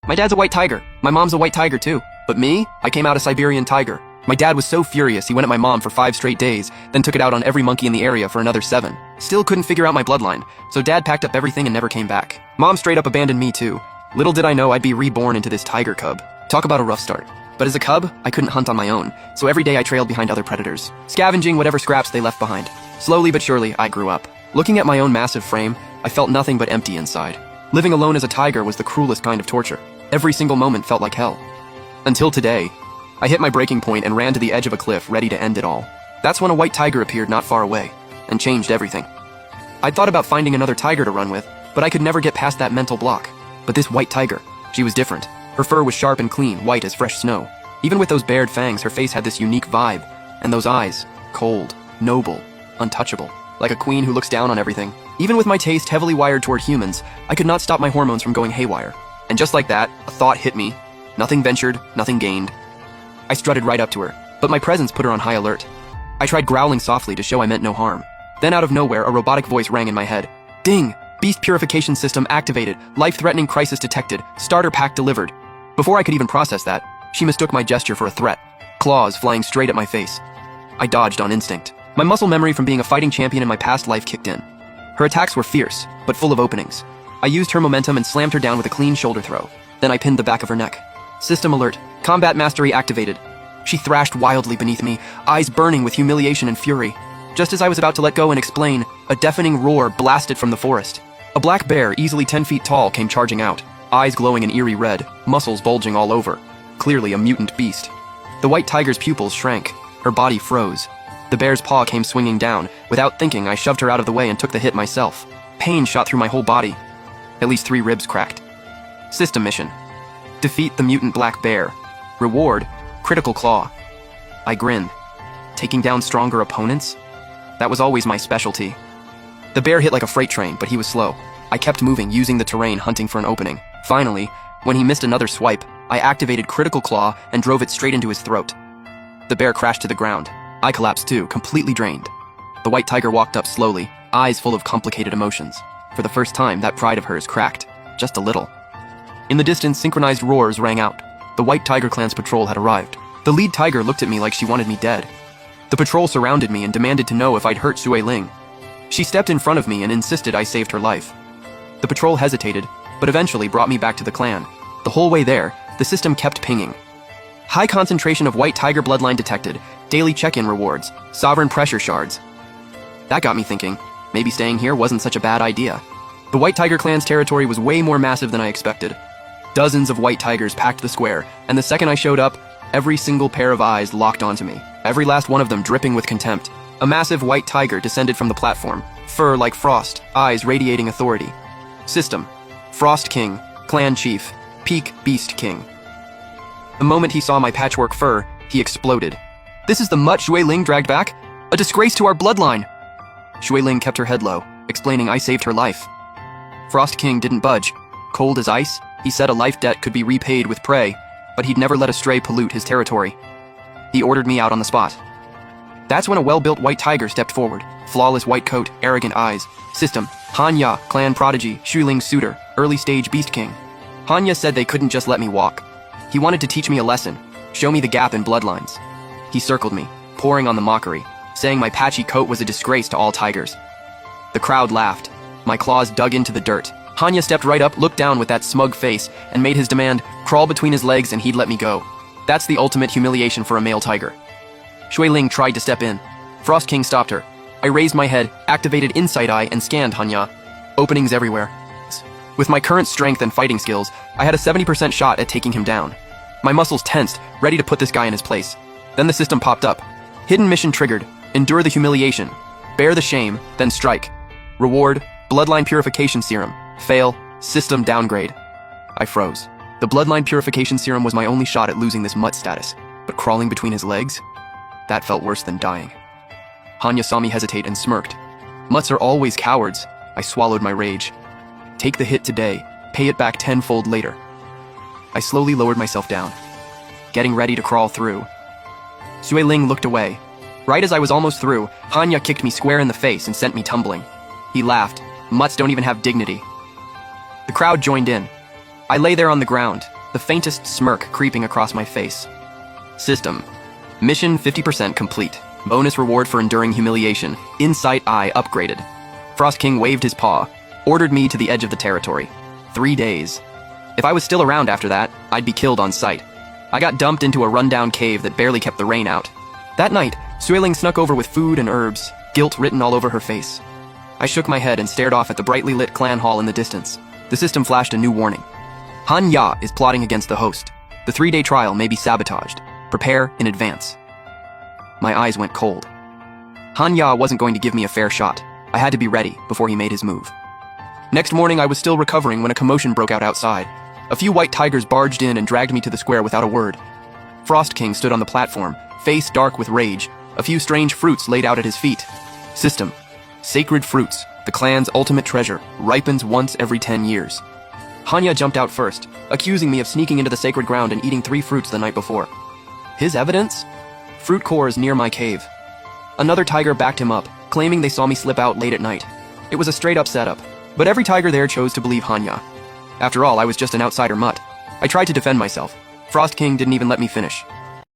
My dad's a white tiger. My mom's a white tiger too. But me? I came out a Siberian tiger. My dad was so furious he went at my mom for 5 straight days, then took it out on every monkey in the area for another 7. Still couldn't figure out my bloodline, so dad packed up everything and never came back. Mom straight up abandoned me too. Little did I know I'd be reborn into this tiger cub. Talk about a rough start. But as a cub, I couldn't hunt on my own, so every day I trailed behind other predators, scavenging whatever scraps they left behind. Slowly but surely, I grew up. Looking at my own massive frame, I felt nothing but empty inside. Living alone as a tiger was the cruelest kind of torture. Every single moment felt like hell. Until today, I hit my breaking point and ran to the edge of a cliff, ready to end it all. That's when a white tiger appeared not far away, and changed everything. I'd thought about finding another tiger to run with, but I could never get past that mental block. But this white tiger, she was different. Her fur was sharp and clean, white as fresh snow. Even with those bared fangs, her face had this unique vibe, and those eyes, cold, noble, untouchable, like a queen who looks down on everything. Even with my taste heavily wired toward humans, I could not stop my hormones from going haywire. And just like that, a thought hit me. Nothing ventured, nothing gained. I strutted right up to her, but my presence put her on high alert. I tried growling softly to show I meant no harm. Then out of nowhere, a robotic voice rang in my head. Ding! Beast purification system activated, life-threatening crisis detected, starter pack delivered. Before I could even process that, she mistook my gesture for a threat, claws flying straight at my face. I dodged on instinct. My muscle memory from being a fighting champion in my past life kicked in. Her attacks were fierce, but full of openings. I used her momentum and slammed her down with a clean shoulder throw. Then I pinned the back of her neck. System alert. Combat mastery activated. She thrashed wildly beneath me, eyes burning with humiliation and fury. Just as I was about to let go and explain, a deafening roar blasted from the forest. A black bear, easily 10 feet tall, came charging out, eyes glowing an eerie red, muscles bulging all over. Clearly a mutant beast. The white tiger's pupils shrank. Her body froze. The bear's paw came swinging down. Without thinking, I shoved her out of the way and took the hit myself. Pain shot through my whole body. At least 3 ribs cracked. System mission. Defeat the mutant black bear. Reward, critical claw. I grinned. Taking down stronger opponents? That was always my specialty. The bear hit like a freight train, but he was slow. I kept moving, using the terrain, hunting for an opening. Finally, when he missed another swipe, I activated critical claw and drove it straight into his throat. The bear crashed to the ground. I collapsed too, completely drained. The white tiger walked up slowly, eyes full of complicated emotions. For the first time, that pride of hers cracked, just a little. In the distance, synchronized roars rang out. The White Tiger Clan's patrol had arrived. The lead tiger looked at me like she wanted me dead. The patrol surrounded me and demanded to know if I'd hurt Srey Ling. She stepped in front of me and insisted I saved her life. The patrol hesitated, but eventually brought me back to the clan. The whole way there, the system kept pinging. High concentration of white tiger bloodline detected, daily check-in rewards, sovereign pressure shards. That got me thinking, maybe staying here wasn't such a bad idea. The White Tiger Clan's territory was way more massive than I expected. Dozens of white tigers packed the square, and the second I showed up, every single pair of eyes locked onto me, every last one of them dripping with contempt. A massive white tiger descended from the platform, fur like frost, eyes radiating authority. System: Frost King, Clan Chief, Peak Beast King. The moment he saw my patchwork fur, he exploded. This is the mutt Srey Ling dragged back? A disgrace to our bloodline! Srey Ling kept her head low, explaining I saved her life. Frost King didn't budge. Cold as ice, he said a life debt could be repaid with prey, but he'd never let a stray pollute his territory. He ordered me out on the spot. That's when a well-built white tiger stepped forward. Flawless white coat, arrogant eyes. System: Hanya, clan prodigy, Srey Ling's suitor, early stage beast king. Hanya said they couldn't just let me walk. He wanted to teach me a lesson, show me the gap in bloodlines. He circled me, pouring on the mockery, saying my patchy coat was a disgrace to all tigers. The crowd laughed. My claws dug into the dirt. Hanya stepped right up, looked down with that smug face, and made his demand, crawl between his legs and he'd let me go. That's the ultimate humiliation for a male tiger. Srey Ling tried to step in. Frost King stopped her. I raised my head, activated Insight Eye, and scanned Hanya. Openings everywhere. With my current strength and fighting skills, I had a 70% shot at taking him down. My muscles tensed, ready to put this guy in his place. Then the system popped up. Hidden mission triggered. Endure the humiliation. Bear the shame, then strike. Reward: Bloodline Purification Serum. Fail: System downgrade. I froze. The Bloodline Purification Serum was my only shot at losing this mutt status, but crawling between his legs? That felt worse than dying. Hanya saw me hesitate and smirked. Mutts are always cowards. I swallowed my rage. Take the hit today, pay it back tenfold later. I slowly lowered myself down, getting ready to crawl through. Srey Ling looked away. Right as I was almost through, Hanya kicked me square in the face and sent me tumbling. He laughed. Mutts don't even have dignity. The crowd joined in. I lay there on the ground, the faintest smirk creeping across my face. System. Mission 50% complete. Bonus reward for enduring humiliation. Insight eye upgraded. Frost King waved his paw, ordered me to the edge of the territory. 3 days. If I was still around after that, I'd be killed on sight. I got dumped into a rundown cave that barely kept the rain out. That night, Sueling snuck over with food and herbs, guilt written all over her face. I shook my head and stared off at the brightly lit clan hall in the distance. The system flashed a new warning. Han Ya is plotting against the host. The 3-day trial may be sabotaged. Prepare in advance. My eyes went cold. Han Ya wasn't going to give me a fair shot. I had to be ready before he made his move. Next morning, I was still recovering when a commotion broke out outside. A few white tigers barged in and dragged me to the square without a word. Frost King stood on the platform, face dark with rage, a few strange fruits laid out at his feet. System. Sacred fruits, the clan's ultimate treasure, ripens once every 10 years. Hanya jumped out first, accusing me of sneaking into the sacred ground and eating 3 fruits the night before. His evidence? Fruit cores near my cave. Another tiger backed him up, claiming they saw me slip out late at night. It was a straight-up setup, but every tiger there chose to believe Hanya. After all, I was just an outsider mutt. I tried to defend myself. Frost King didn't even let me finish.